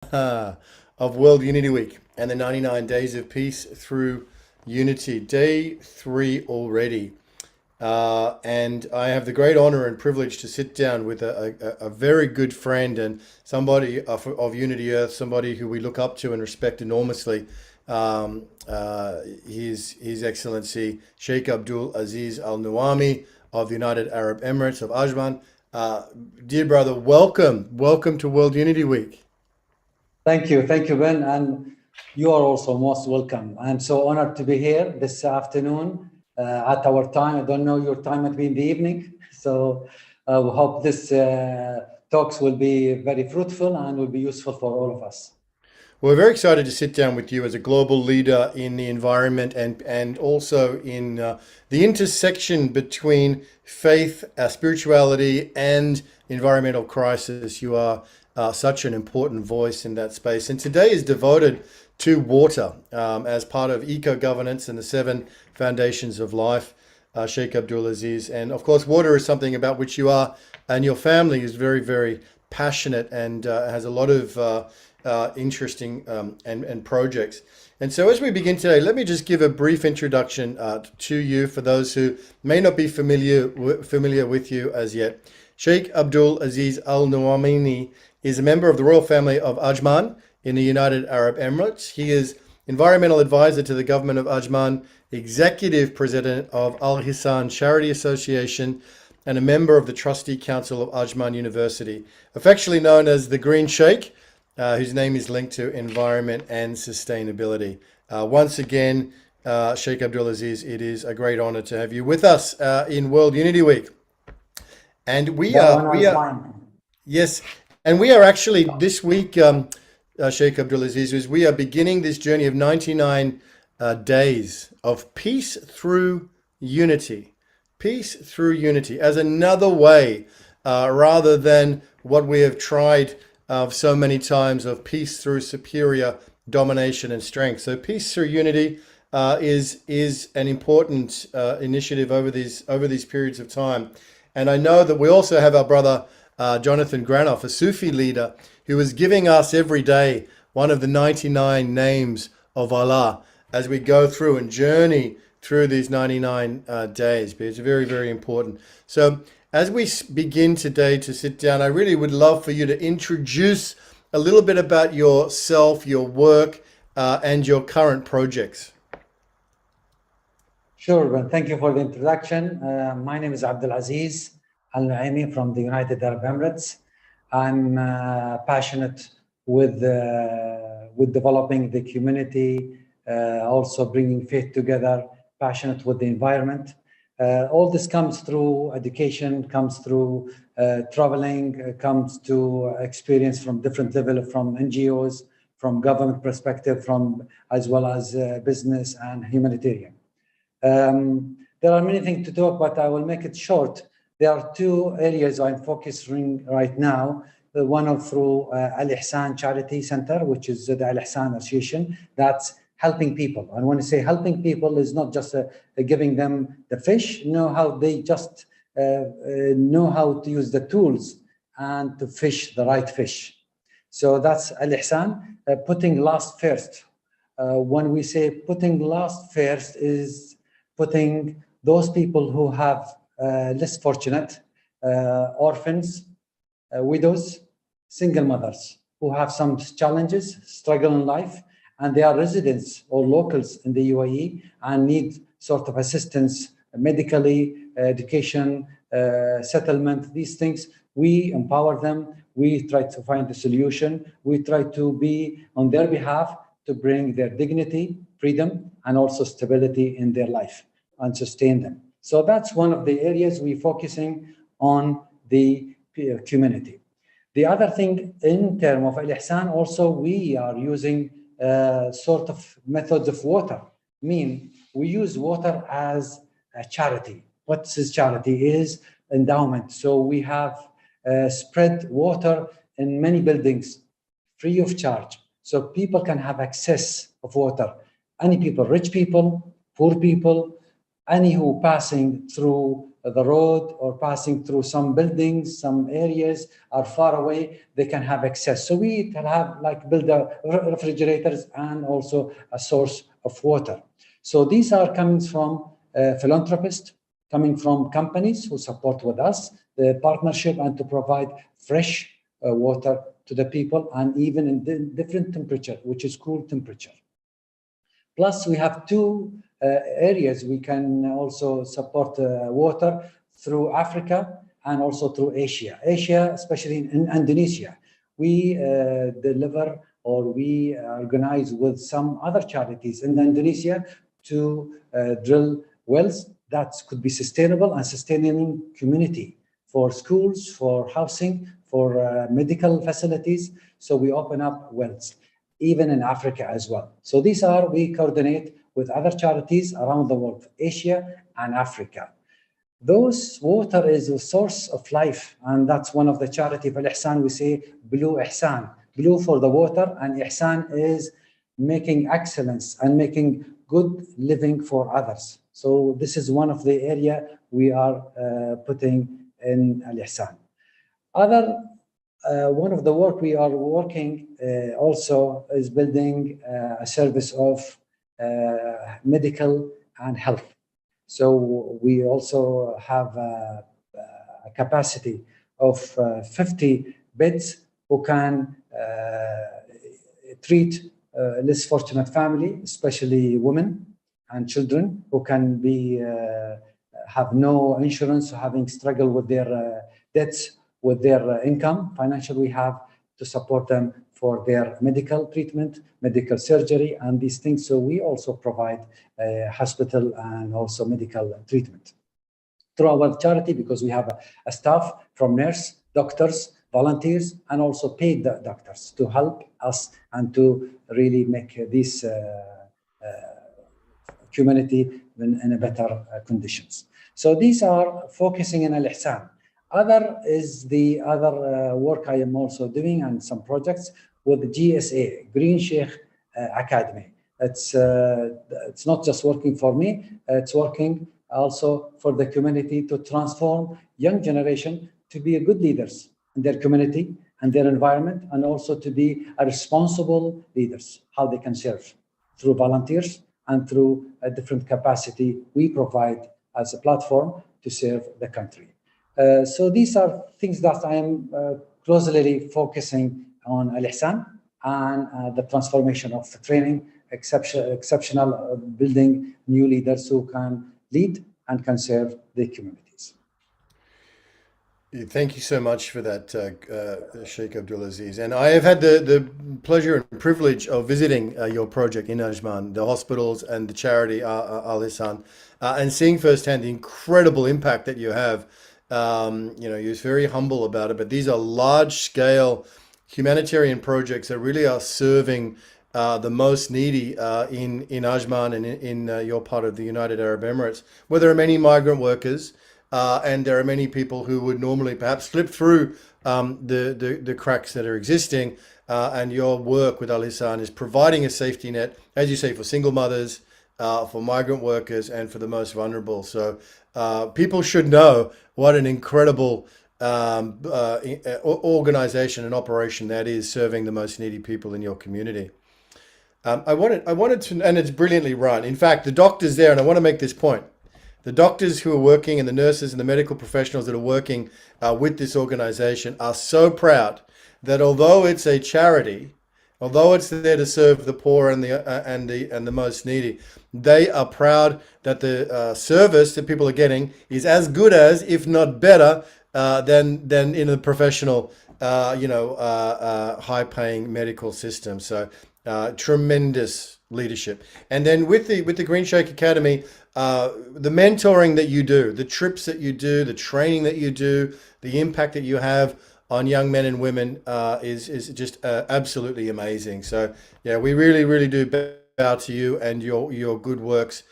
of World Unity Week and the 99 Days of Peace through Unity. Day 3 already. And I have the great honor and privilege to sit down with a very good friend and somebody of Unity Earth, somebody who we look up to and respect enormously. His Excellency Sheikh Abdul Aziz Al Nuami of the United Arab Emirates of Ajman. Dear brother, welcome to World Unity Week. Thank you, Ben, and you are also most welcome. I'm so honored to be here this afternoon at our time. I don't know your time, might be in the evening, so we hope this talks will be very fruitful and will be useful for all of us. We're very excited to sit down with you as a global leader in the environment and also in the intersection between faith, spirituality, and environmental crisis. You are such an important voice in that space. And today is devoted to water as part of eco-governance and the 7 foundations of life, Sheikh Abdul Aziz. And of course, water is something about which you are and your family is very, very passionate and has a lot of interesting and projects. And so as we begin today, let me just give a brief introduction to you for those who may not be familiar with you as yet. Sheikh Abdul Aziz Al Nuamini is a member of the royal family of Ajman in the United Arab Emirates. He is environmental advisor to the government of Ajman, executive president of Al Ihsan Charity Association, and a member of the trustee council of Ajman University, affectionately known as the Green Sheikh, whose name is linked to environment and sustainability. Once again, Sheikh Abdul Aziz, it is a great honor to have you with us in World Unity Week. And we are yes, and we are actually this week, Sheikh Abdul Aziz, we are beginning this journey of 99 days of peace through unity. Peace through unity as another way, rather than what we have tried so many times of peace through superior domination and strength. So peace through unity is an important initiative over these periods of time. And I know that we also have our brother Jonathan Granoff, a Sufi leader, who is giving us every day one of the 99 names of Allah as we go through and journey through these 99 days. But it's very, very important. So as we begin today to sit down, I really would love for you to introduce a little bit about yourself, your work, and your current projects. Sure, Ben. Thank you for the introduction. My name is Abdul Aziz Al Nuaimi from the United Arab Emirates. I'm passionate with developing the community, also bringing faith together, passionate with the environment. All this comes through education, comes through traveling, comes to experience from different levels, from NGOs, from government perspective, from as well as business and humanitarian. There are many things to talk, but I will make it short. There are 2 areas I'm focusing right now. The one through Al Ihsan Charity Center, which is the Al Ihsan Association, that's helping people. And when I say helping people, is not just giving them the fish, know how they just know how to use the tools and to fish the right fish. So that's Al Ihsan, putting last first. When we say putting last first is putting those people who have less fortunate, orphans, widows, single mothers, who have some challenges, struggle in life, and they are residents or locals in the UAE and need sort of assistance medically, education, settlement, these things. We empower them. We try to find a solution. We try to be on their behalf to bring their dignity, freedom, and also stability in their life and sustain them. So that's one of the areas we're focusing on the community. The other thing in terms of Al Ihsan, also we are using sort of methods of water. We use water as a charity. What is charity? Is endowment. So we have spread water in many buildings free of charge. So people can have access of water. Any people, rich people, poor people, any who passing through the road or passing through some buildings, some areas are far away, they can have access. So we can have build refrigerators and also a source of water. So these are coming from philanthropists, coming from companies who support with us the partnership and to provide fresh water to the people, and even in different temperature, which is cool temperature. Plus, we have two areas we can also support water through Africa and also through Asia. Asia, especially in Indonesia, we deliver or we organize with some other charities in Indonesia to drill wells that could be sustainable and sustaining community for schools, for housing, for medical facilities. So we open up wells, even in Africa as well. So these are, we coordinate with other charities around the world, Asia and Africa. Those water is a source of life, and that's one of the charity for Ihsan. We say blue Ihsan, blue for the water, and Ihsan is making excellence and making good living for others. So this is one of the area we are putting in Al-Ihsan. One of the work we are working also is building a service of medical and health. So we also have a capacity of 50 beds who can treat less fortunate family, especially women and children who can be have no insurance, having struggled with their debts, with their income, financially. We have to support them for their medical treatment, medical surgery, and these things. So we also provide hospital and also medical treatment through our charity, because we have a staff from nurse, doctors, volunteers, and also paid doctors to help us and to really make this community in a better conditions. So these are focusing in Al-Ihsan. Other is the other work I am also doing, and some projects with GSA, Green Sheikh Academy. It's not just working for me, it's working also for the community to transform young generation to be good leaders in their community and their environment, and also to be a responsible leaders, how they can serve through volunteers and through a different capacity we provide as a platform to serve the country. So these are things that I am closely focusing on Al-Ihsan and the transformation of the training, exceptional building new leaders who can lead and can serve the communities. Thank you so much for that, Sheikh Abdul Aziz. And I have had the pleasure and privilege of visiting your project in Ajman, the hospitals and the charity Al-Ihsan, and seeing firsthand the incredible impact that you have. You're very humble about it, but these are large-scale humanitarian projects that really are serving the most needy in Ajman and in your part of the United Arab Emirates, where there are many migrant workers. And there are many people who would normally perhaps slip through the cracks that are existing. And your work with Al-Ihsan is providing a safety net, as you say, for single mothers, for migrant workers, and for the most vulnerable. So people should know what an incredible organization and operation that is, serving the most needy people in your community. I wanted to, and it's brilliantly run. In fact, the doctors there, and I want to make this point. The doctors who are working and the nurses and the medical professionals that are working with this organization are so proud that although it's a charity, although it's there to serve the poor and the most needy, they are proud that the service that people are getting is as good as, if not better, than in a professional, high-paying medical system. So tremendous leadership. And then with the Green Sheikh Academy, the mentoring that you do, the trips that you do, the training that you do, the impact that you have on young men and women is just absolutely amazing. So yeah, we really, really do bow to you and your good works,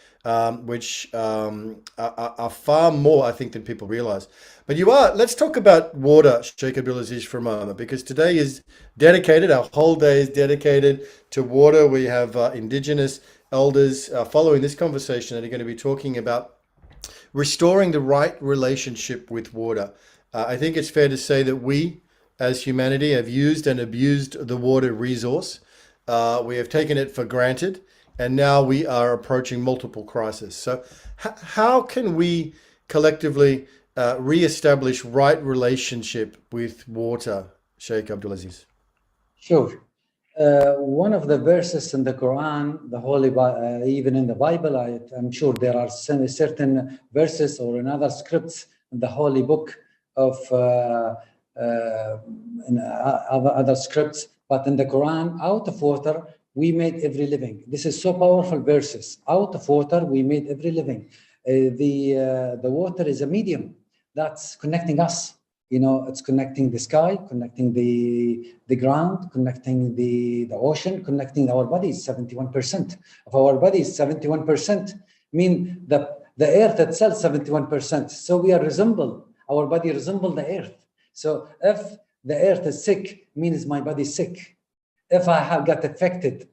which are far more, I think, than people realize. But let's talk about water, Sheikh Abdul Aziz, for a moment, because today is dedicated, our whole day is dedicated to water. We have indigenous elders following this conversation that are going to be talking about restoring the right relationship with water. I think it's fair to say that we, as humanity, have used and abused the water resource. We have taken it for granted, and now we are approaching multiple crises. So, how can we collectively re-establish right relationship with water, Sheikh Abdul Aziz? Sure. One of the verses in the Quran, the Holy, even in the Bible, I'm sure there are certain verses or in other scripts in the Holy Book of in other scripts, but in the Quran, out of water we made every living. This is so powerful verses. Out of water we made every living. The water is a medium that's connecting us. It's connecting the sky, connecting the ground, connecting the ocean, connecting our bodies. 71% of our bodies, 71%. Mean the earth itself, 71%. So our body resemble the earth. So if the earth is sick, means my body is sick. If I have got affected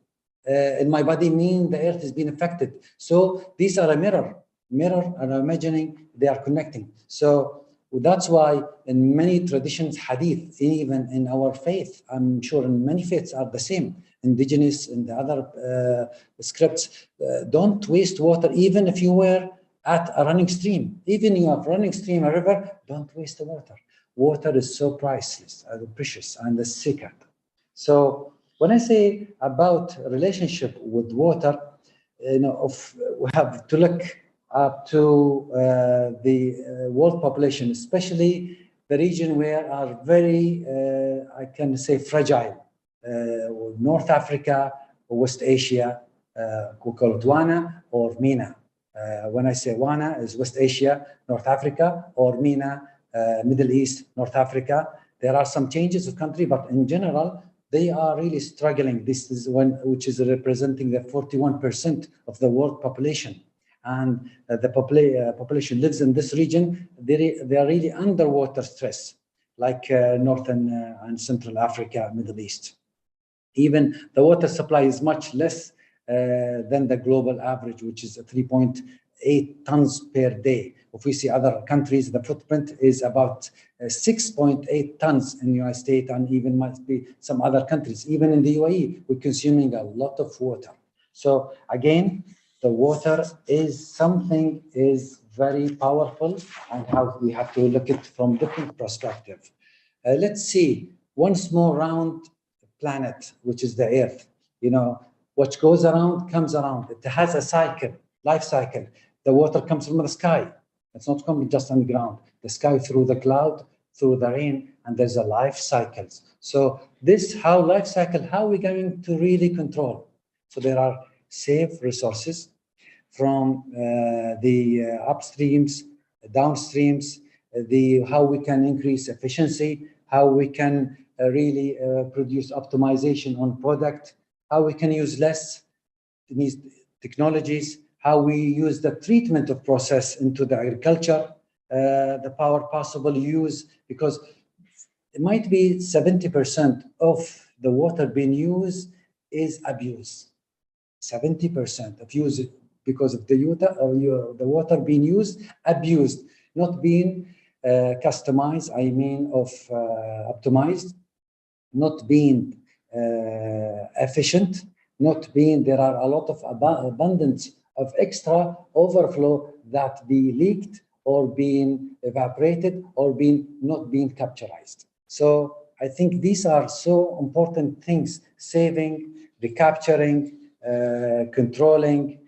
in my body, mean the earth is being affected. So these are a mirror, and I'm imagining they are connecting. So that's why in many traditions, hadith, even in our faith, I'm sure in many faiths are the same, indigenous and the other scripts, don't waste water, even if you were at a running stream. Even you have running stream, a river, don't waste the water. Water is so priceless and precious and sacred. So when I say about relationship with water, we have to look up to the world population, especially the region where are very, I can say, fragile. North Africa, West Asia, we call it WANA or MENA. When I say WANA is West Asia, North Africa, or MENA, Middle East, North Africa. There are some changes of country, but in general, they are really struggling. This is one which is representing the 41% of the world population. And the population lives in this region. They are really underwater stress, like Northern and Central Africa, Middle East. Even the water supply is much less than the global average, which is 3.8 tons per day. If we see other countries, the footprint is about 6.8 tons in the United States, and even might be some other countries. Even in the UAE, we're consuming a lot of water. So again, the water is very powerful, and how we have to look at it from different perspective. Let's see, one small round planet, which is the Earth. What goes around comes around. It has a cycle, life cycle. The water comes from the sky. It's not coming just on the ground. The sky through the cloud, through the rain, and there's a life cycles. So how life cycle, how are we going to really control? So there are safe resources from the upstreams, downstreams, how we can increase efficiency, how we can really produce optimization on product, how we can use less these technologies, how we use the treatment of process into the agriculture, the power possible use, because it might be 70% of the water being used is abuse. 70% of use because of the water being used, abused, not being customized, optimized, not being efficient, not being, there are a lot of abundance of extra overflow that be leaked or being evaporated or not being capturized. So I think these are so important things: saving, recapturing, controlling,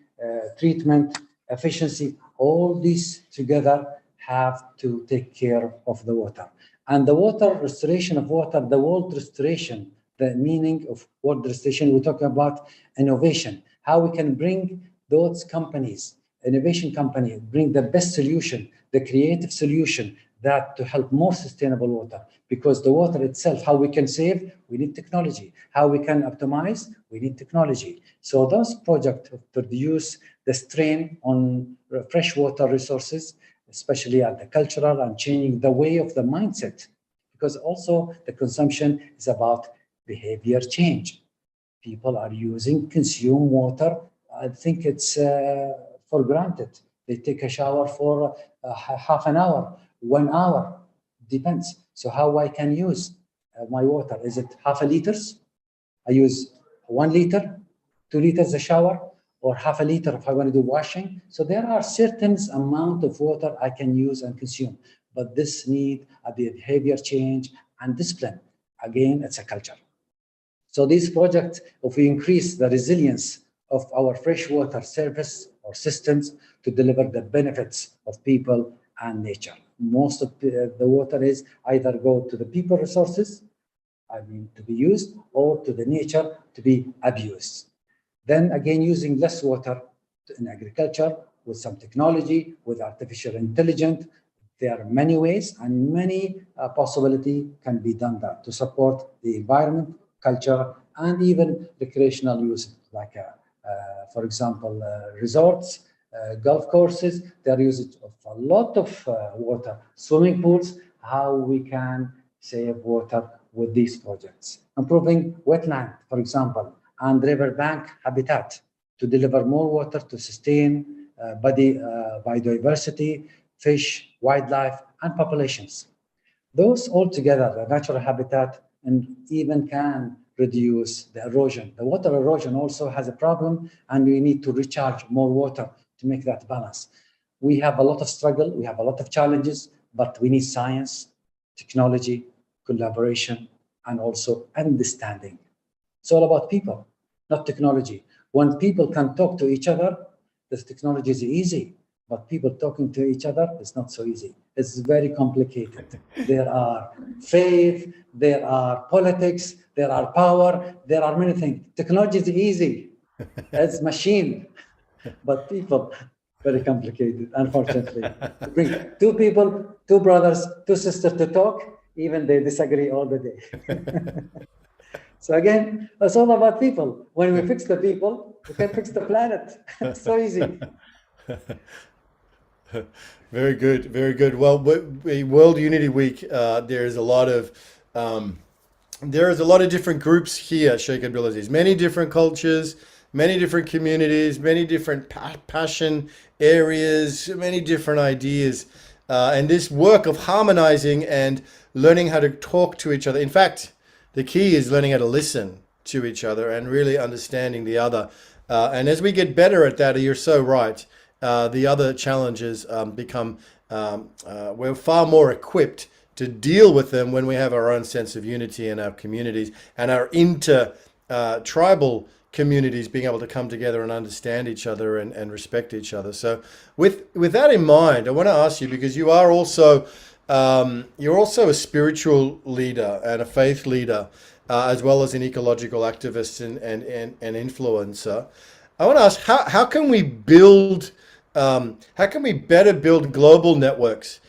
treatment, efficiency. All these together have to take care of the water. And the water, restoration of water, the world restoration, the meaning of world restoration, we talk about innovation, how we can bring those companies, innovation company, bring the best solution, the creative solution that to help more sustainable water. Because the water itself, how we can save, we need technology. How we can optimize, we need technology. So those projects to reduce the strain on freshwater resources, especially agricultural, and changing the way of the mindset. Because also the consumption is about behavior change. People are consume water. I think it's for granted. They take a shower for half an hour, 1 hour, depends. So how I can use my water? Is it half a liters? I use 1 liter, 2 liters a shower, or half a liter if I want to do washing. So there are certain amount of water I can use and consume, but this need a behavior change and discipline. Again, it's a culture. So these projects, if we increase the resilience of our freshwater service or systems to deliver the benefits of people and nature. Most of the water is either go to the people resources, to be used, or to the nature to be abused. Then again, using less water in agriculture with some technology, with artificial intelligence. There are many ways and many possibility can be done that to support the environment, culture, and even recreational use, like, for example, resorts, golf courses. Their usage of a lot of water, swimming pools, how we can save water with these projects. Improving wetland, for example, and riverbank habitat to deliver more water to sustain biodiversity, fish, wildlife, and populations. Those all together, the natural habitat, and even can reduce the erosion. The water erosion also has a problem, and we need to recharge more water to make that balance. We have a lot of struggle, we have a lot of challenges, but we need science, technology, collaboration, and also understanding. It's all about people, not technology. When people can talk to each other, this technology is easy, but people talking to each other is not so easy. It's very complicated. There are faith, there are politics, there are power, there are many things. Technology is easy, it's machine, but people, very complicated, unfortunately. Bring two people, two brothers, two sisters to talk, even they disagree all the day. So again, it's all about people. When we fix the people, we can fix the planet. It's so easy. Very good, very good. Well, World Unity Week, there is a lot of different groups here, Sheikh Abdul Aziz. Many different cultures, many different communities, many different passion areas, many different ideas, and this work of harmonizing and learning how to talk to each other. In fact, the key is learning how to listen to each other and really understanding the other. And as we get better at that, you're so right. The other challenges become, we're far more equipped to deal with them when we have our own sense of unity in our communities and our tribal communities being able to come together and understand each other and respect each other. So with that in mind, I want to ask you, because you are also you're also a spiritual leader and a faith leader, as well as an ecological activist and influencer. I want to ask, how can we better build global networks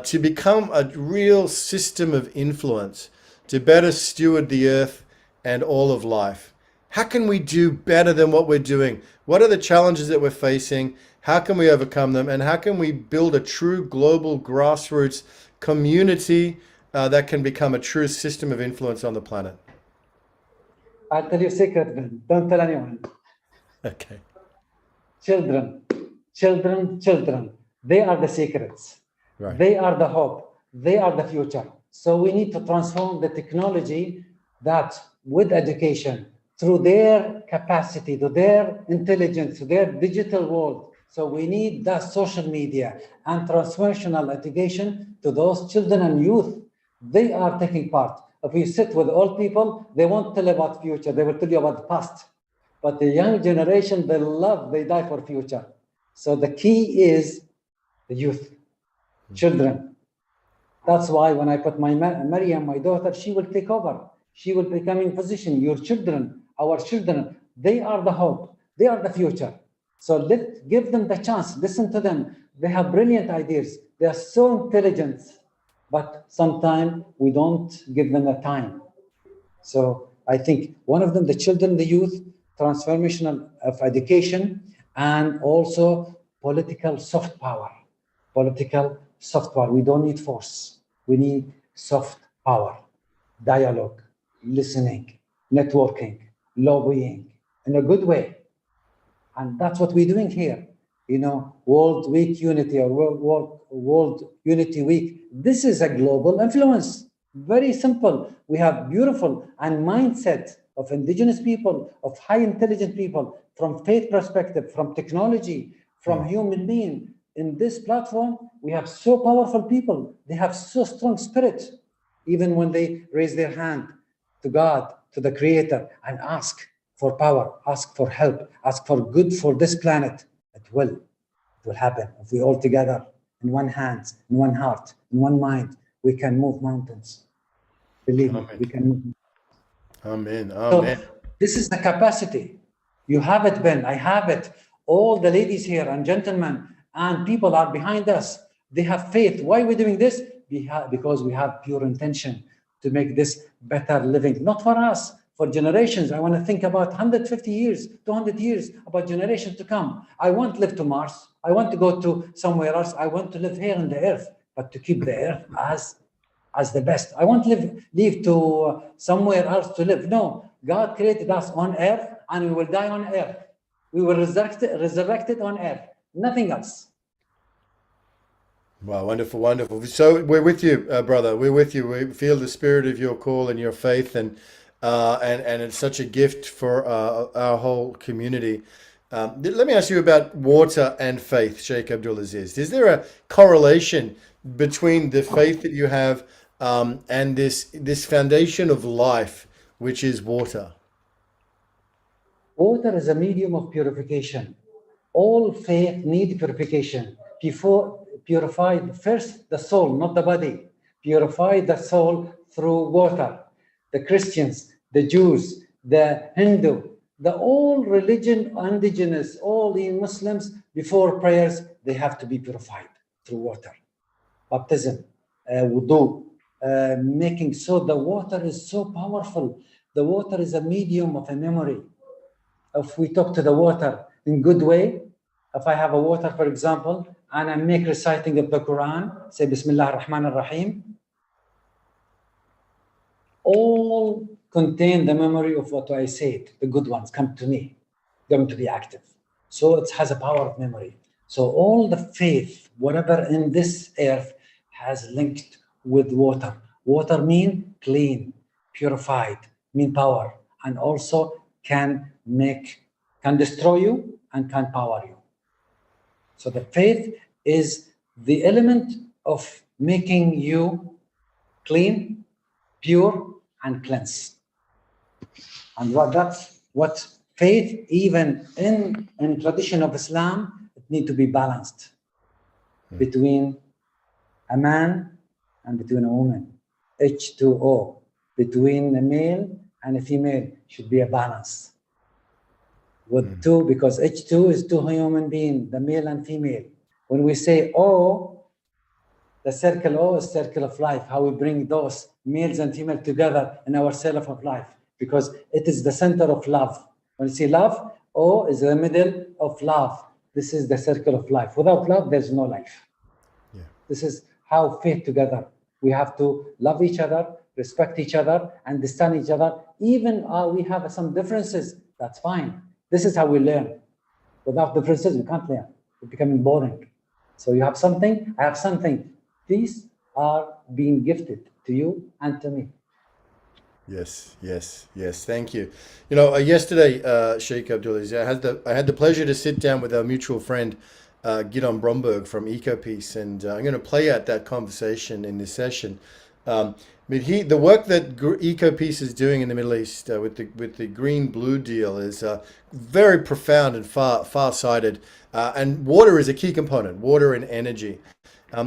to become a real system of influence, to better steward the earth and all of life? How can we do better than what we're doing? What are the challenges that we're facing? How can we overcome them? And how can we build a true global grassroots community that can become a true system of influence on the planet? I'll tell you a secret, Ben. Don't tell anyone. Okay. Children. They are the secrets. Right. They are the hope. They are the future. So we need to transform the technology that with education, through their capacity, to their intelligence, to their digital world. So we need that social media and transformational education to those children and youth. They are taking part. If you sit with old people, they won't tell about future. They will tell you about the past. But the young generation, they die for future. So the key is the youth, children. That's why when I put Maryam, my daughter, she will take over. She will become in position. Your children, our children, they are the hope. They are the future. So give them the chance. Listen to them. They have brilliant ideas. They are so intelligent, but sometimes we don't give them the time. So I think one of them, the children, the youth, transformation of education, and also political soft power. Political soft power. We don't need force. We need soft power, dialogue, listening, networking, lobbying in a good way. And that's what we're doing here. World Week Unity or World Unity Week. This is a global influence. Very simple. We have beautiful and mindset of indigenous people, of high intelligent people, from faith perspective, from technology, from human being. In this platform, we have so powerful people. They have so strong spirit, even when they raise their hand to God, to the Creator, and ask for power, ask for help, ask for good for this planet. It will happen if we all together in one hand, in one heart, in one mind. We can move mountains. Believe me, we can move. Amen. So this is the capacity. You have it, Ben. I have it. All the ladies here and gentlemen and people are behind us. They have faith. Why are we doing this? Because we have pure intention to make this better living, not for us, for generations. I want to think about 150 years, 200 years, about generations to come. I won't live to Mars. I want to go to somewhere else. I want to live here on the earth, but to keep the earth as the best. I won't leave to somewhere else to live. No, God created us on earth, and we will die on earth. We will resurrected on earth. Nothing else. Wow, wonderful, wonderful. So we're with you, brother. We're with you. We feel the spirit of your call and your faith, and it's such a gift for our whole community. Let me ask you about water and faith, Sheikh Abdul Aziz. Is there a correlation between the faith that you have and this foundation of life, which is water? Water is a medium of purification. All faith need purification. Before purified first the soul, not the body. Purify the soul through water. The Christians, the Jews, the Hindu, the all religion, indigenous, all the Muslims, before prayers, they have to be purified through water. Baptism, wudu, making so the water is so powerful. The water is a medium of a memory. If we talk to the water in good way, if I have a water, for example, and I make reciting of the Quran, say Bismillah ar-Rahman ar-Rahim, all contain the memory of what I said. The good ones come to me, going to be active. So it has a power of memory. So all the faith, whatever in this earth, has linked with water. Water mean clean, purified, mean power, and also can destroy you and can power you. So the faith is the element of making you clean, pure, and cleanse. And that's what faith, even in tradition of Islam, it need to be balanced between a man and between a woman. H2O, between a male and a female should be a balance. With two, because H2 is two human beings, the male and female. When we say O, the circle O is circle of life, how we bring those males and females together in our circle of life, because it is the center of love. When you see love, O is the middle of love. This is the circle of life. Without love, there's no life. Yeah. This is how faith together. We have to love each other, respect each other, understand each other. Even we have some differences, that's fine. This is how we learn. Without differences, we can't learn. It's becoming boring. So you have something, I have something. These are being gifted to you and to me. Yes, yes, yes. Thank you. You know, yesterday, Sheikh Abdul Aziz, I had the pleasure to sit down with our mutual friend, Gidon Bromberg from EcoPeace, and I'm going to play out that conversation in this session. But the work that EcoPeace is doing in the Middle East with the Green Blue deal is very profound and far-sighted, and water is a key component. Water and energy.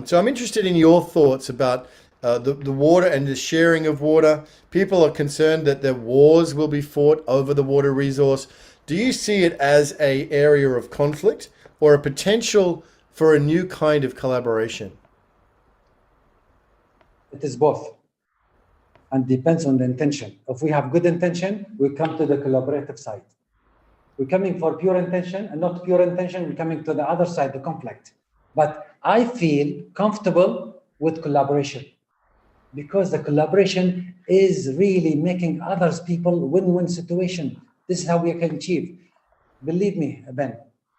So I'm interested in your thoughts about the water and the sharing of water. People are concerned that their wars will be fought over the water resource. Do you see it as an area of conflict or a potential for a new kind of collaboration? It is both, and depends on the intention. If we have good intention, we come to the collaborative side. We're coming for pure intention, and not pure intention, we're coming to the other side, the conflict. But I feel comfortable with collaboration, because the collaboration is really making others people win-win situation. This is how we can achieve. Believe me, Ben,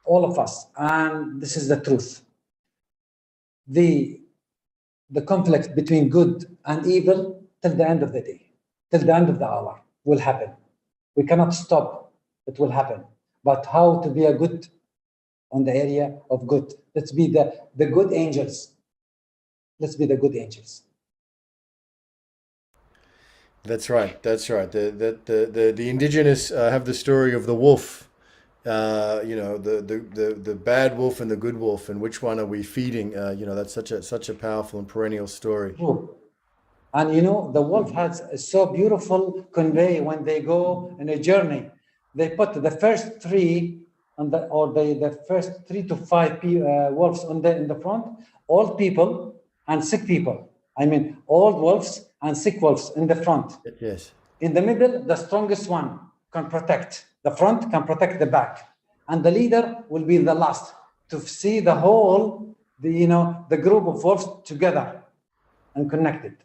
all of us, and this is the truth. The conflict between good and evil till the end of the day, till the end of the hour will happen. We cannot stop, it will happen. But how to be a good on the area of good? Let's be the good angels. Let's be the good angels. That's right. That's right. The indigenous have the story of the wolf. The bad wolf and the good wolf, and which one are we feeding? That's such a powerful and perennial story. True. And the wolf has a so beautiful convey when they go in a journey. They put the first three the first 3 to 5 wolves in the front, old people and sick people. I mean, old wolves and sick wolves in the front. Yes. In the middle, the strongest one can protect the front, can protect the back, and the leader will be the last to see the whole, the group of wolves together and connected.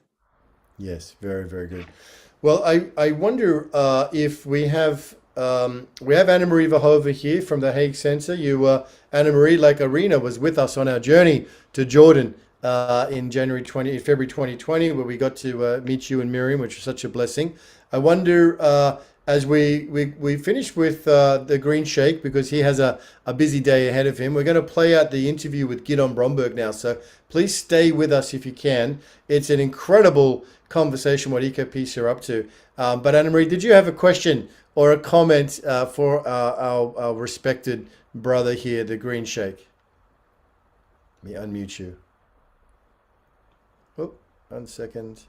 Yes, very, very good. Well, I wonder if we have Anna Marie Verhoeven here from the Hague Center. Anna Marie, like Arena, was with us on our journey to Jordan in February 2020, where we got to meet you and Miriam, which was such a blessing. I wonder, as we finish with the Green Sheikh, because he has a busy day ahead of him, we're going to play out the interview with Gidon Bromberg now. So please stay with us if you can. It's an incredible conversation what EcoPeace are up to. But Anna Marie, did you have a question or a comment for our respected brother here, the Green Sheikh? Let me unmute you. Oh, 1 second.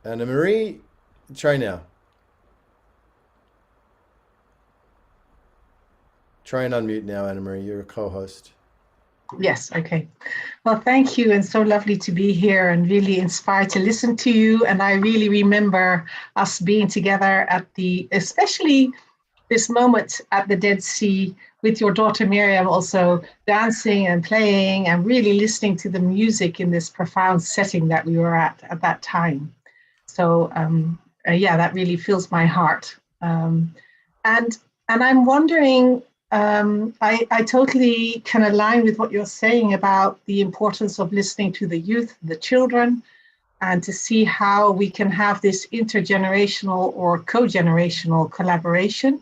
Anna Marie, try now. Try and unmute now, Anna Marie. You're a co-host. Yes, okay. Well, thank you, and so lovely to be here and really inspired to listen to you. And I really remember us being together especially this moment at the Dead Sea with your daughter Miriam, also dancing and playing and really listening to the music in this profound setting that we were at that time. So that really fills my heart. And I'm wondering, I totally can align with what you're saying about the importance of listening to the youth, the children, and to see how we can have this intergenerational or co-generational collaboration.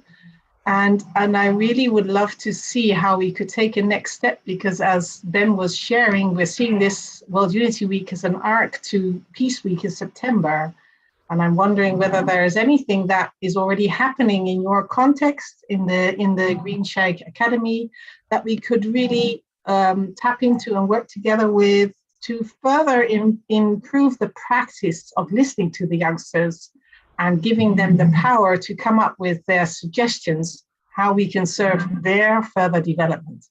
And I really would love to see how we could take a next step, because as Ben was sharing, we're seeing this World Unity Week as an arc to Peace Week in September. And I'm wondering whether there is anything that is already happening in your context in the Green Sheikh Academy that we could really tap into and work together with to further improve the practice of listening to the youngsters and giving them the power to come up with their suggestions, how we can serve their further development.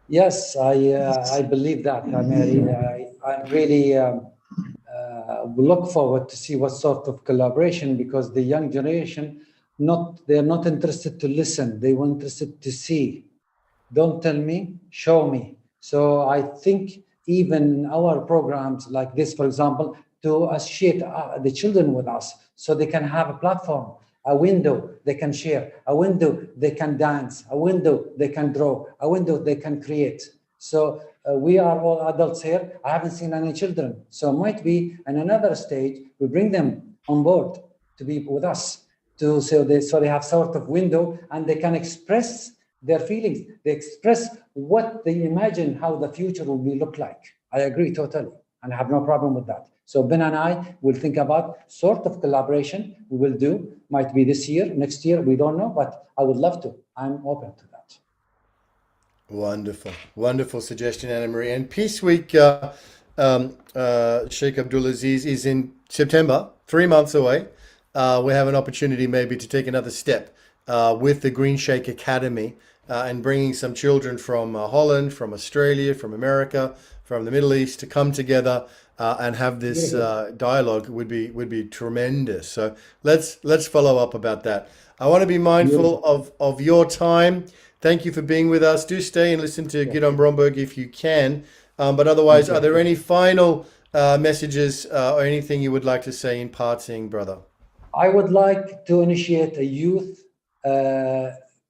Yes, I believe that, Mary. I really look forward to see what sort of collaboration, because the young generation, they're not interested to listen, they were interested to see. Don't tell me, show me. So I think even our programs like this, for example, to associate the children with us so they can have a platform, a window they can share, a window they can dance, a window they can draw, a window they can create. So we are all adults here. I haven't seen any children. So might be in another stage, we bring them on board to be with us, so they have sort of window and they can express their feelings. They express what they imagine how the future will look like. I agree totally, and I have no problem with that. So Ben and I will think about sort of collaboration we will do. Might be this year, next year, we don't know, but I would love to. I'm open to that. Wonderful, wonderful suggestion, Anna Marie. And Peace Week, Sheikh Abdul Aziz, is in September, 3 months away. We have an opportunity maybe to take another step with the Green Sheikh Academy and bringing some children from Holland, from Australia, from America, from the Middle East to come together and have this dialogue would be tremendous. So let's follow up about that. I want to be mindful of your time. Thank you for being with us. Do stay and listen to Gidon Bromberg if you can. But otherwise, are there any final messages or anything you would like to say in parting, brother? I would like to initiate a youth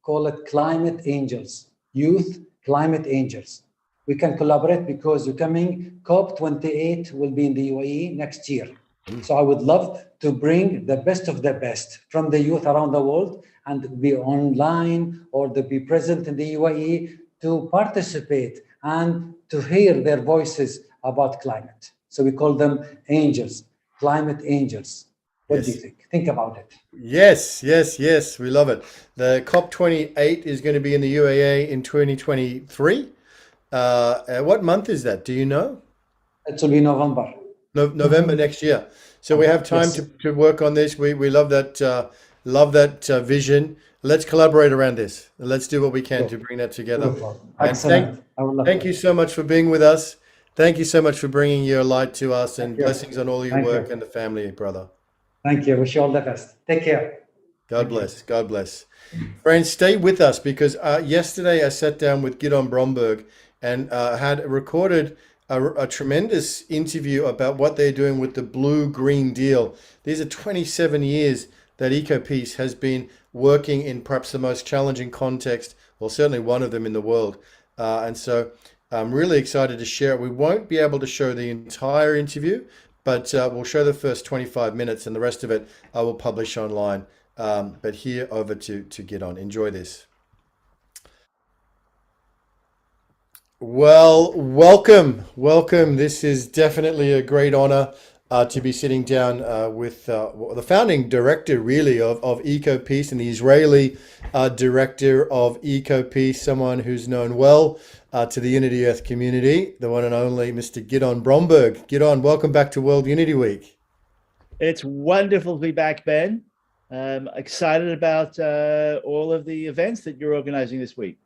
call it Climate Angels, Youth Climate Angels. We can collaborate because the coming COP28 will be in the UAE next year. So I would love to bring the best of the best from the youth around the world and be online or to be present in the UAE to participate and to hear their voices about climate. So we call them angels, climate angels. What do you think? Think about it. Yes, yes, yes. We love it. The COP28 is going to be in the UAE in 2023. What month is that? Do you know? It will be November. November next year. So we have time Yes. to work on this. We love that vision. Let's collaborate around this. Let's do what we can to bring that together. Beautiful. And Excellent. I would love thank to. you so much for being with us. Thank you so much for bringing your light to us, and you. blessings on all your Thank work you. and the family, brother. Thank you. Wish you all the best. Take care. God bless. God bless. Friends, stay with us because yesterday I sat down with Gidon Bromberg and had recorded a tremendous interview about what they're doing with the Blue Green Deal. These are 27 years that EcoPeace has been working in perhaps the most challenging context, well, certainly one of them in the world. And so I'm really excited to share it. We won't be able to show the entire interview, but we'll show the first 25 minutes and the rest of it I will publish online. But here over to Gidon. Enjoy this. Well, welcome. This is definitely a great honor to be sitting down with the founding director, really, of EcoPeace and the Israeli director of EcoPeace, someone who's known well to the Unity Earth community, the one and only Mr. Gidon Bromberg. Gidon, welcome back to World Unity Week. It's wonderful to be back, Ben. Excited about all of the events that you're organizing this week.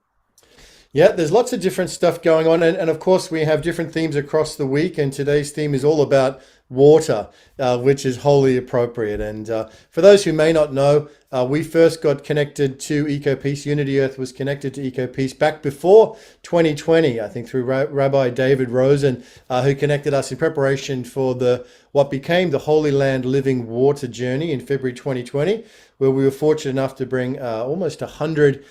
Yeah, there's lots of different stuff going on. And of course, we have different themes across the week. And today's theme is all about water, which is wholly appropriate. And for those who may not know, we first got connected to EcoPeace. Unity Earth was connected to EcoPeace back before 2020, I think, through Rabbi David Rosen, who connected us in preparation for what became the Holy Land Living Water Journey in February 2020, where we were fortunate enough to bring almost 100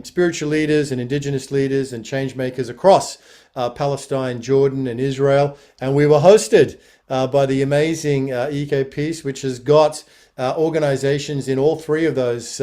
spiritual leaders and indigenous leaders and change makers across Palestine, Jordan, and Israel. And we were hosted by the amazing EcoPeace, which has got organizations in all three of those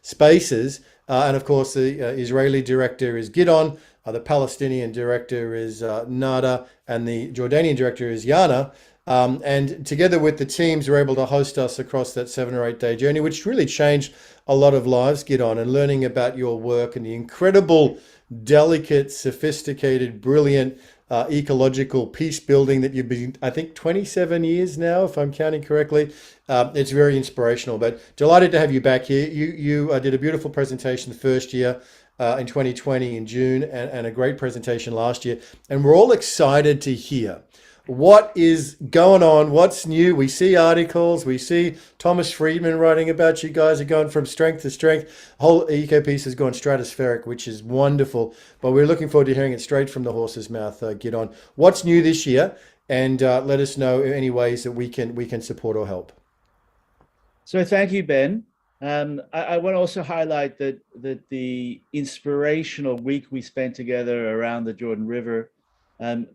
spaces. And of course, the Israeli director is Gidon, the Palestinian director is Nada, and the Jordanian director is Yana. And together with the teams, were able to host us across that 7 or 8 day journey, which really changed a lot of lives, Gidon, and learning about your work and the incredible, delicate, sophisticated, brilliant ecological peace building that you've been, I think, 27 years now, if I'm counting correctly. It's very inspirational, but delighted to have you back here. You did a beautiful presentation the first year in 2020 in June, and a great presentation last year. And we're all excited to hear what is going on, what's new. We see articles, we see Thomas Friedman writing about you guys are going from strength to strength. Whole EcoPeace has gone stratospheric, which is wonderful. But we're looking forward to hearing it straight from the horse's mouth. Gidon, what's new this year? And let us know any ways that we can support or help. So thank you, Ben. I want to also highlight that the inspirational week we spent together around the Jordan River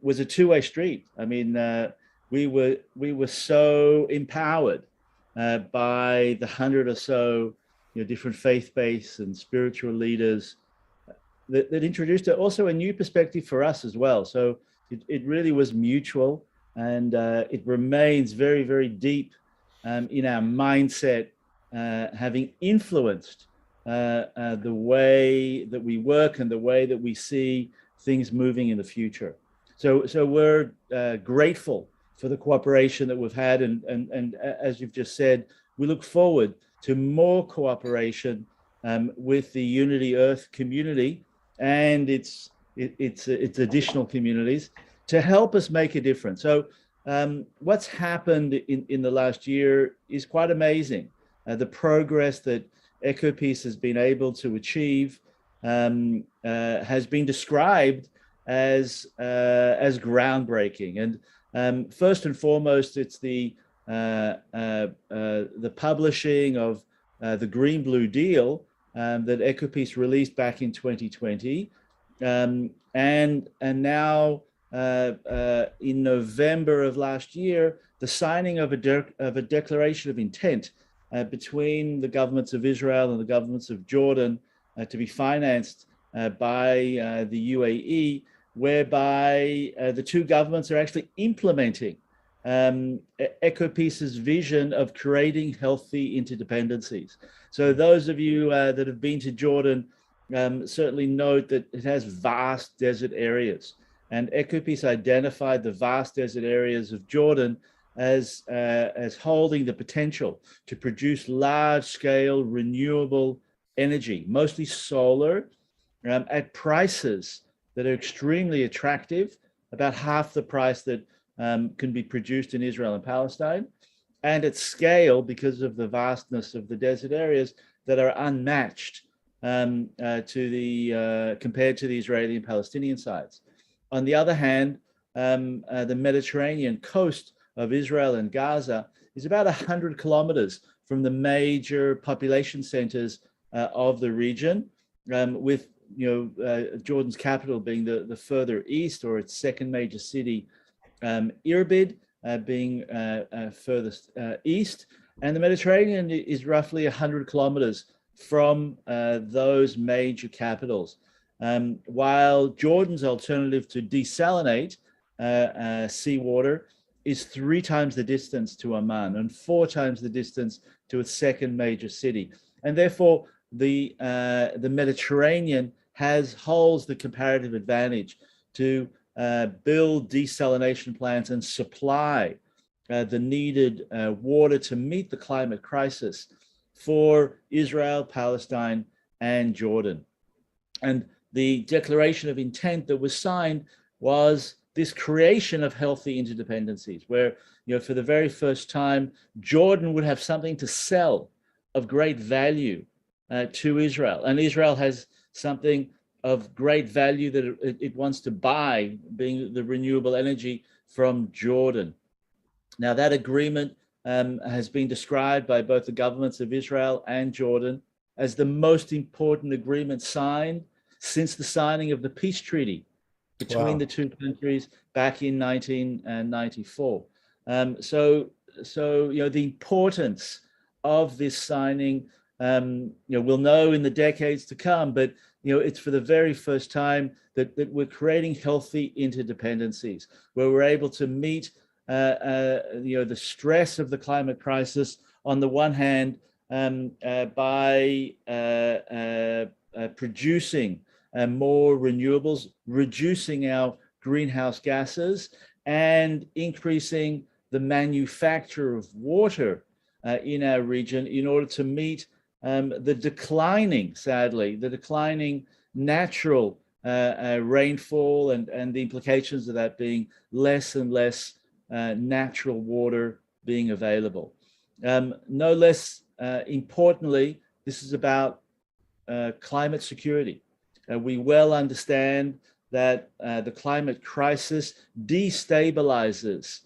was a two-way street. I mean, we were so empowered by the 100 or so different faith-based and spiritual leaders that introduced also a new perspective for us as well. So it really was mutual, and it remains very, very deep in our mindset, having influenced the way that we work and the way that we see things moving in the future. So we're grateful for the cooperation that we've had, and as you've just said, we look forward to more cooperation with the Unity Earth community and its additional communities to help us make a difference. So what's happened in the last year is quite amazing. The progress that EcoPeace has been able to achieve has been described as groundbreaking. And first and foremost, it's the publishing of the Green Blue Deal, that EcoPeace released back in 2020. And now in November of last year, the signing of a declaration of intent between the governments of Israel and the governments of Jordan to be financed by the UAE, whereby the two governments are actually implementing EcoPeace's vision of creating healthy interdependencies. So those of you that have been to Jordan certainly note that it has vast desert areas, and EcoPeace identified the vast desert areas of Jordan as holding the potential to produce large-scale renewable energy, mostly solar, at prices that are extremely attractive, about half the price that can be produced in Israel and Palestine, and at scale, because of the vastness of the desert areas, that are unmatched compared to the Israeli and Palestinian sides. On the other hand, the Mediterranean coast of Israel and Gaza is about 100 kilometers from the major population centers of the region, with Jordan's capital being the further east, or its second major city, Irbid, being furthest east, and the Mediterranean is roughly 100 kilometers from those major capitals. While Jordan's alternative to desalinate seawater is 3 times the distance to Amman and 4 times the distance to its second major city, and therefore the Mediterranean holds the comparative advantage to build desalination plants and supply the needed water to meet the climate crisis for Israel, Palestine, and Jordan. And the declaration of intent that was signed was this creation of healthy interdependencies, where, for the very first time, Jordan would have something to sell of great value to Israel, and Israel has something of great value that it wants to buy, being the renewable energy from Jordan. Now, that agreement has been described by both the governments of Israel and Jordan as the most important agreement signed since the signing of the peace treaty between the two countries back in 1994. So the importance of this signing, we'll know in the decades to come, but it's for the very first time that we're creating healthy interdependencies, where we're able to meet the stress of the climate crisis on the one hand by producing more renewables, reducing our greenhouse gases, and increasing the manufacture of water in our region in order to meet the declining natural rainfall and the implications of that being less and less natural water being available. No less importantly, this is about climate security. We well understand that the climate crisis destabilizes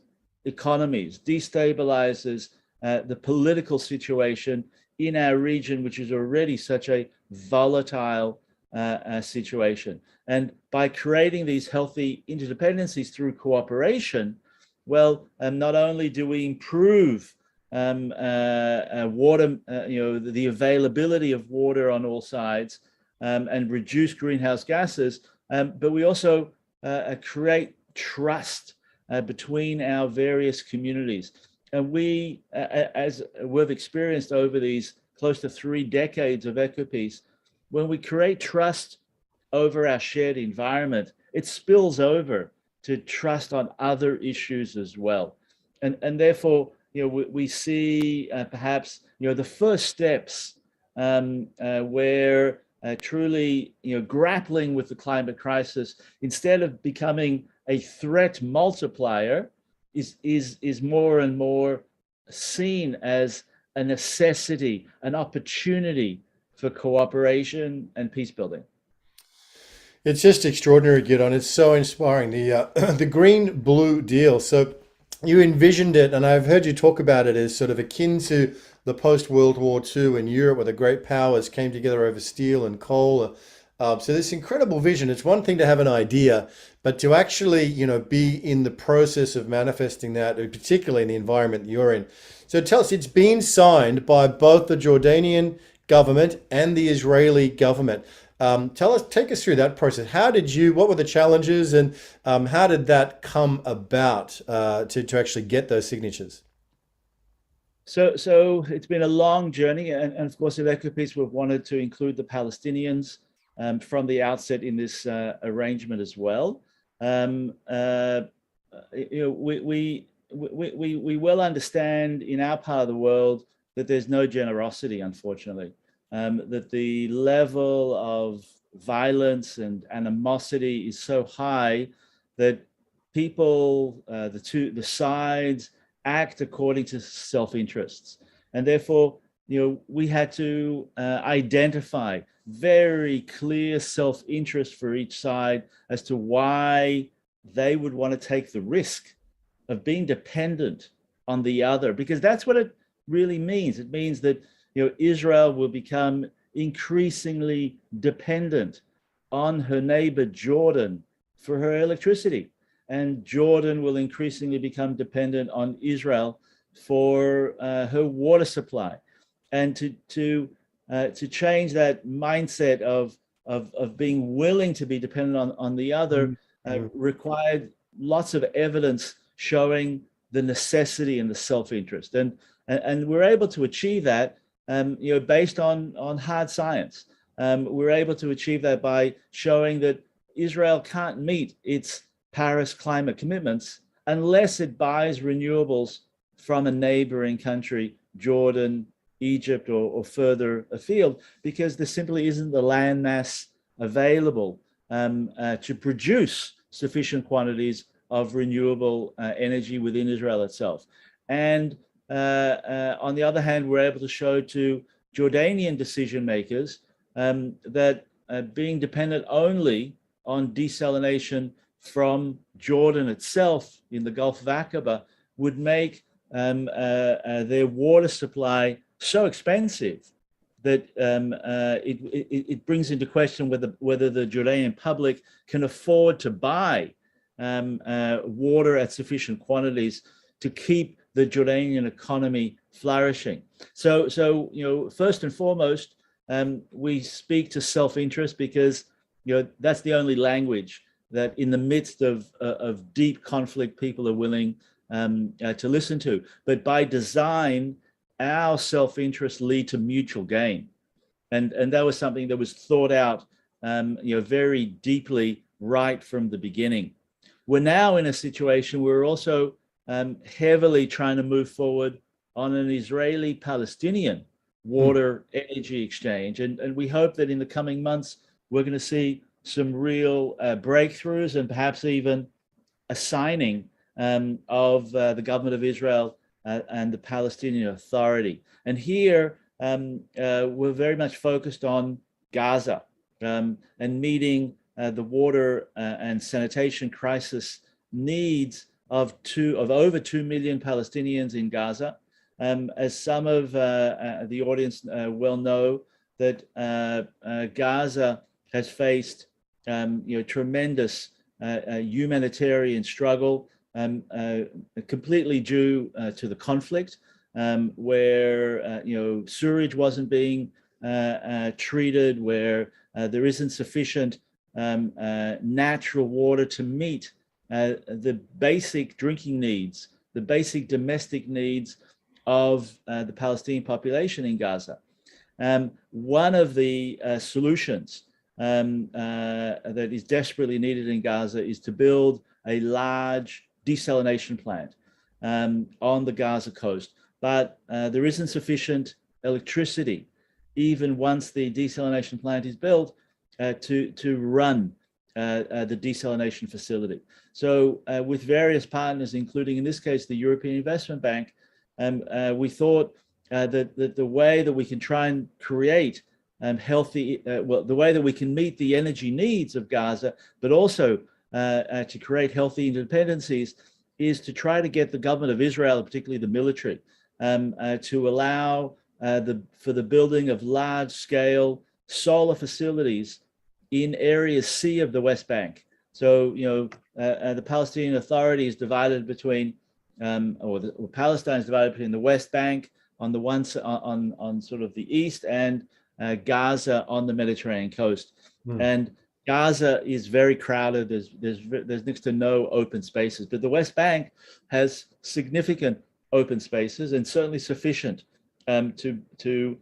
economies, destabilizes the political situation in our region, which is already such a volatile situation. And by creating these healthy interdependencies through cooperation, well, not only do we improve water, the availability of water on all sides, and reduce greenhouse gases, but we also create trust between our various communities. And we, as we've experienced over these close to 3 decades of EcoPeace, when we create trust over our shared environment, it spills over to trust on other issues as well. And therefore, we see perhaps, the first steps where truly, grappling with the climate crisis, instead of becoming a threat multiplier, is more and more seen as a necessity, an opportunity for cooperation and peace building. It's just extraordinary, Gidon. It's so inspiring. The the green blue deal. So you envisioned it, and I've heard you talk about it as sort of akin to the post-World War II in Europe, where the great powers came together over steel and coal. So this incredible vision. It's one thing to have an idea, but to actually, be in the process of manifesting that, particularly in the environment you're in. So tell us, it's been signed by both the Jordanian government and the Israeli government. Take us through that process. What were the challenges, and how did that come about to actually get those signatures? So it's been a long journey, and of course, at Equipeace, we've wanted to include the Palestinians from the outset in this arrangement as well. We well understand in our part of the world that there's no generosity, unfortunately, that the level of violence and animosity is so high that people, the sides, act according to self-interests, and therefore, we had to identify very clear self-interest for each side as to why they would want to take the risk of being dependent on the other, because that's what it really means. It means that Israel will become increasingly dependent on her neighbor Jordan for her electricity, and Jordan will increasingly become dependent on Israel for her water supply. And to change that mindset of being willing to be dependent on the other required lots of evidence showing the necessity and the self-interest, and we're able to achieve that based on hard science. We're able to achieve that by showing that Israel can't meet its Paris climate commitments unless it buys renewables from a neighboring country, Jordan, Egypt, or further afield, because there simply isn't the land mass available to produce sufficient quantities of renewable energy within Israel itself. And on the other hand, we're able to show to Jordanian decision makers that being dependent only on desalination from Jordan itself in the Gulf of Aqaba would make their water supply so expensive that it brings into question whether the Jordanian public can afford to buy water at sufficient quantities to keep the Jordanian economy flourishing. So first and foremost, we speak to self-interest because that's the only language that in the midst of deep conflict people are willing to listen to. But by design, our self-interest lead to mutual gain, and that was something that was thought out very deeply right from the beginning. We're now in a situation where we're also heavily trying to move forward on an Israeli-Palestinian water energy exchange, and we hope that in the coming months we're going to see some real breakthroughs and perhaps even a signing of the government of Israel and the Palestinian Authority. And here we're very much focused on Gaza and meeting the water and sanitation crisis needs of over 2 million Palestinians in Gaza. As some of the audience well know, that Gaza has faced tremendous humanitarian struggle, completely due to the conflict, where sewage wasn't being treated, where there isn't sufficient natural water to meet the basic drinking needs, the basic domestic needs of the Palestinian population in Gaza. One of the solutions that is desperately needed in Gaza is to build a large desalination plant on the Gaza coast, but there isn't sufficient electricity, even once the desalination plant is built, to run the desalination facility. So with various partners, including in this case the European Investment Bank, we thought that the way that we can try and create the way that we can meet the energy needs of Gaza, but also to create healthy interdependencies, is to try to get the government of Israel, particularly the military, to allow for the building of large-scale solar facilities in Area C of the West Bank. So, the Palestinian Authority is divided between, or Palestine is divided between the West Bank on the one on sort of the east, and Gaza on the Mediterranean coast. And Gaza is very crowded. There's next to no open spaces, but the West Bank has significant open spaces, and certainly sufficient to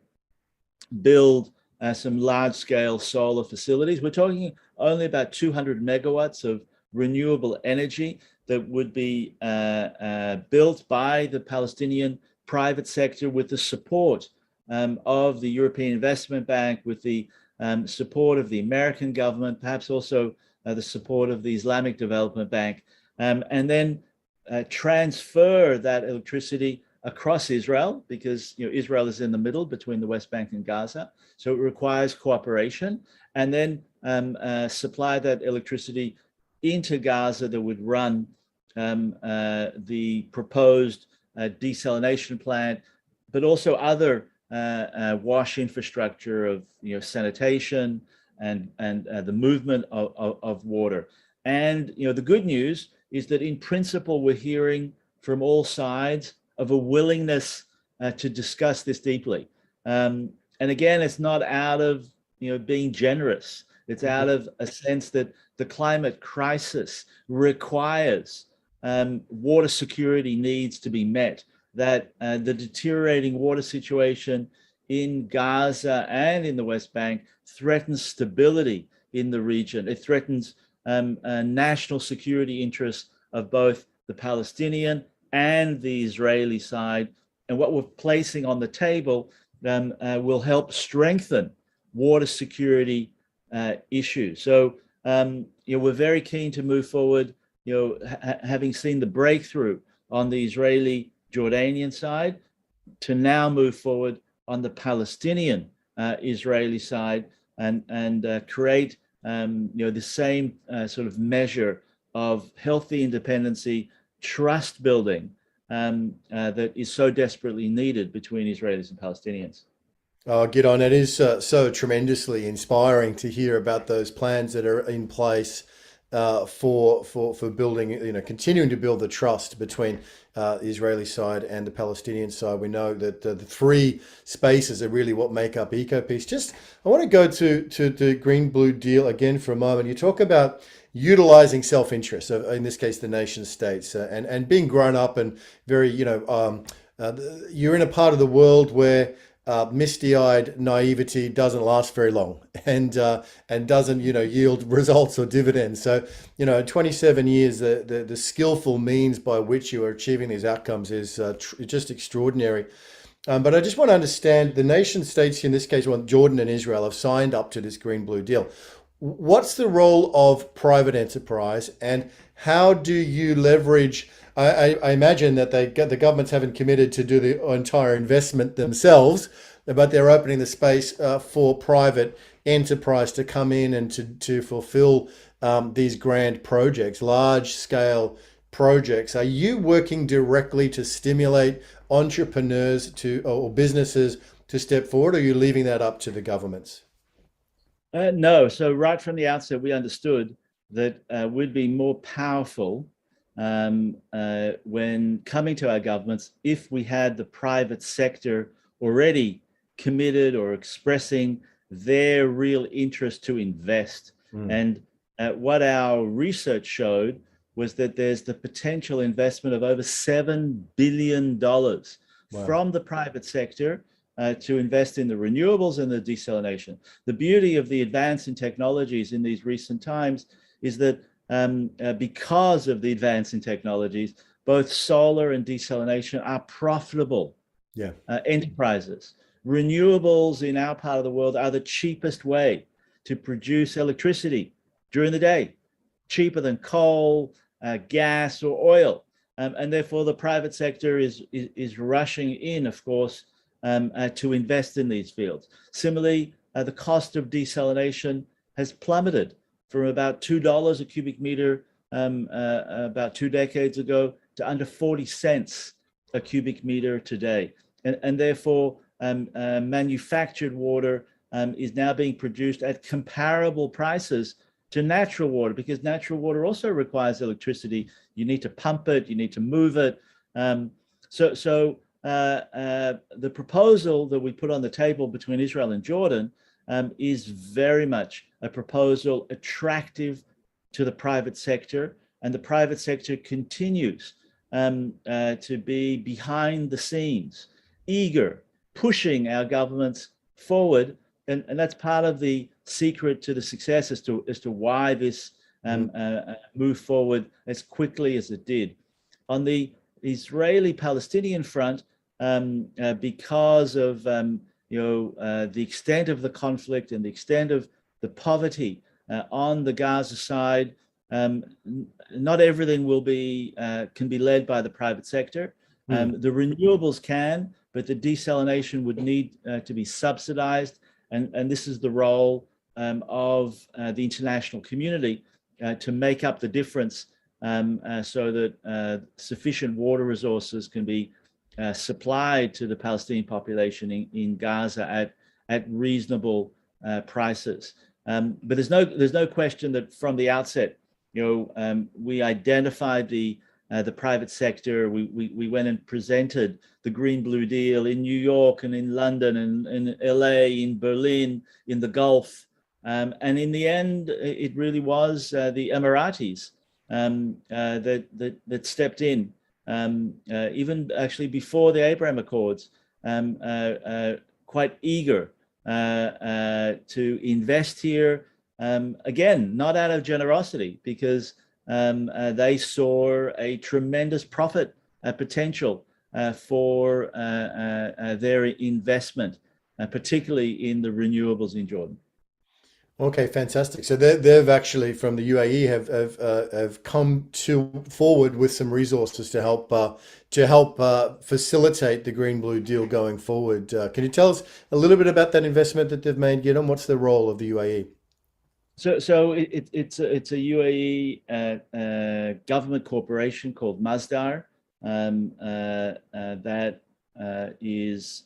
build some large-scale solar facilities. We're talking only about 200 megawatts of renewable energy that would be built by the Palestinian private sector with the support of the European Investment Bank, with the support of the American government, perhaps also the support of the Islamic Development Bank, and then transfer that electricity across Israel, because Israel is in the middle between the West Bank and Gaza. So it requires cooperation, and then supply that electricity into Gaza that would run the proposed desalination plant, but also other wash infrastructure of sanitation and the movement of water. And the good news is that in principle we're hearing from all sides of a willingness to discuss this deeply. And again, it's not out of being generous. It's out of a sense that the climate crisis requires water security needs to be met, that the deteriorating water situation in Gaza and in the West Bank threatens stability in the region. It threatens national security interests of both the Palestinian and the Israeli side. And what we're placing on the table will help strengthen water security issues. So we're very keen to move forward, having seen the breakthrough on the Israeli Jordanian side, to now move forward on the Palestinian Israeli side, and create the same sort of measure of healthy independency, trust building that is so desperately needed between Israelis and Palestinians. Oh, Gidon, it is so tremendously inspiring to hear about those plans that are in place for building, continuing to build the trust between the Israeli side and the Palestinian side. We know that the three spaces are really what make up eco-peace. I want to go to the Green-Blue deal again for a moment. You talk about utilizing self-interest, so in this case, the nation states, and being grown up and very, you're in a part of the world where misty-eyed naivety doesn't last very long, and doesn't yield results or dividends. So 27 years, the skillful means by which you are achieving these outcomes is just extraordinary. But I just want to understand, the nation states in this case, Jordan and Israel, have signed up to this Green-Blue deal. What's the role of private enterprise, and how do you leverage? I imagine that the governments haven't committed to do the entire investment themselves, but they're opening the space for private enterprise to come in and to fulfill these grand projects, large-scale projects. Are you working directly to stimulate entrepreneurs or businesses to step forward, or are you leaving that up to the governments? No. So right from the outset, we understood that we'd be more powerful when coming to our governments if we had the private sector already committed or expressing their real interest to invest. And what our research showed was that there's the potential investment of over $7 billion from the private sector to invest in the renewables and the desalination. The beauty of the advance in technologies in these recent times is that because of the advance in technologies, both solar and desalination are profitable enterprises. Renewables in our part of the world are the cheapest way to produce electricity during the day, cheaper than coal, gas, or oil. And therefore, the private sector is rushing in, of course, to invest in these fields. Similarly, the cost of desalination has plummeted from about $2 a cubic meter about 2 decades ago to under 40 cents a cubic meter today. And therefore, manufactured water is now being produced at comparable prices to natural water, because natural water also requires electricity. You need to pump it, you need to move it. The proposal that we put on the table between Israel and Jordan is very much a proposal attractive to the private sector, and the private sector continues to be behind the scenes, eager, pushing our governments forward, and that's part of the secret to the success as to why this moved forward as quickly as it did. On the Israeli-Palestinian front, because of the extent of the conflict and the extent of the poverty on the Gaza side, not everything can be led by the private sector. The renewables can, but the desalination would need to be subsidized, and this is the role of the international community to make up the difference, so that sufficient water resources can be supplied to the Palestinian population in Gaza at reasonable prices. But there's no question that from the outset, we identified the private sector. We went and presented the Green Blue Deal in New York and in London and in LA, in Berlin, in the Gulf, and in the end, it really was the Emiratis that stepped in, even actually before the Abraham Accords, quite eager to invest here, again, not out of generosity, because they saw a tremendous profit potential for their investment, particularly in the renewables in Jordan. Okay, fantastic. So they've actually, from the UAE, have come forward with some resources to help facilitate the Green Blue Deal going forward. Can you tell us a little bit about that investment that they've made, Gideon? What's the role of the UAE? So it's a UAE government corporation called Masdar that is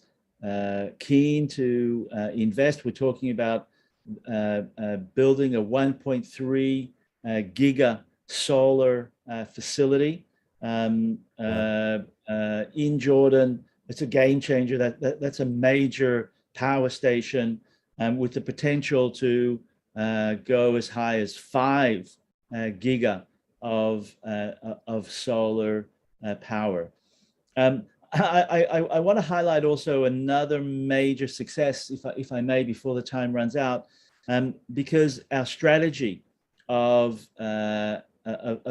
keen to invest. We're talking about building a 1.3 giga solar facility in Jordan. It's a game changer. That's a major power station with the potential to go as high as 5 giga of solar power. I want to highlight also another major success, if I may, before the time runs out, because our strategy of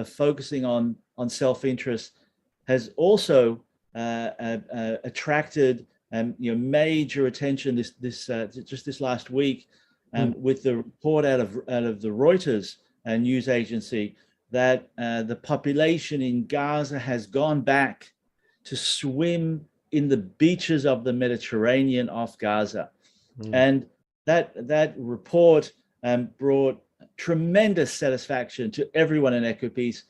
focusing on self-interest has also attracted major attention just this last week, with the report out of the Reuters news agency that the population in Gaza has gone back to swim in the beaches of the Mediterranean off Gaza. And that report brought tremendous satisfaction to everyone in Ecopeace,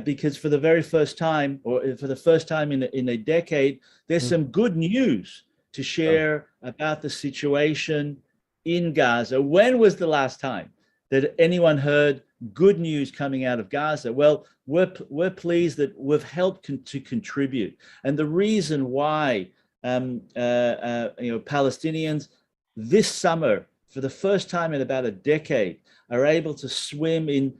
because for the very first time, or for the first time in a decade, there's some good news to share about the situation in Gaza. When was the last time that anyone heard good news coming out of Gaza? Well, we're pleased that we've helped to contribute. And the reason why Palestinians this summer, for the first time in about a decade, are able to swim in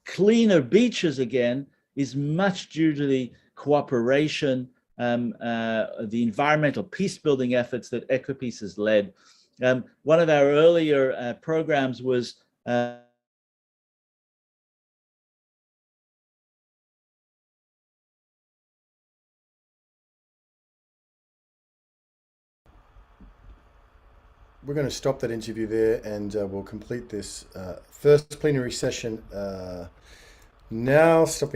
cleaner beaches again is much due to the cooperation, the environmental peace-building efforts that Ecopeace has led. One of our earlier programs was we're going to stop that interview there, and we'll complete this first plenary session now, stopping the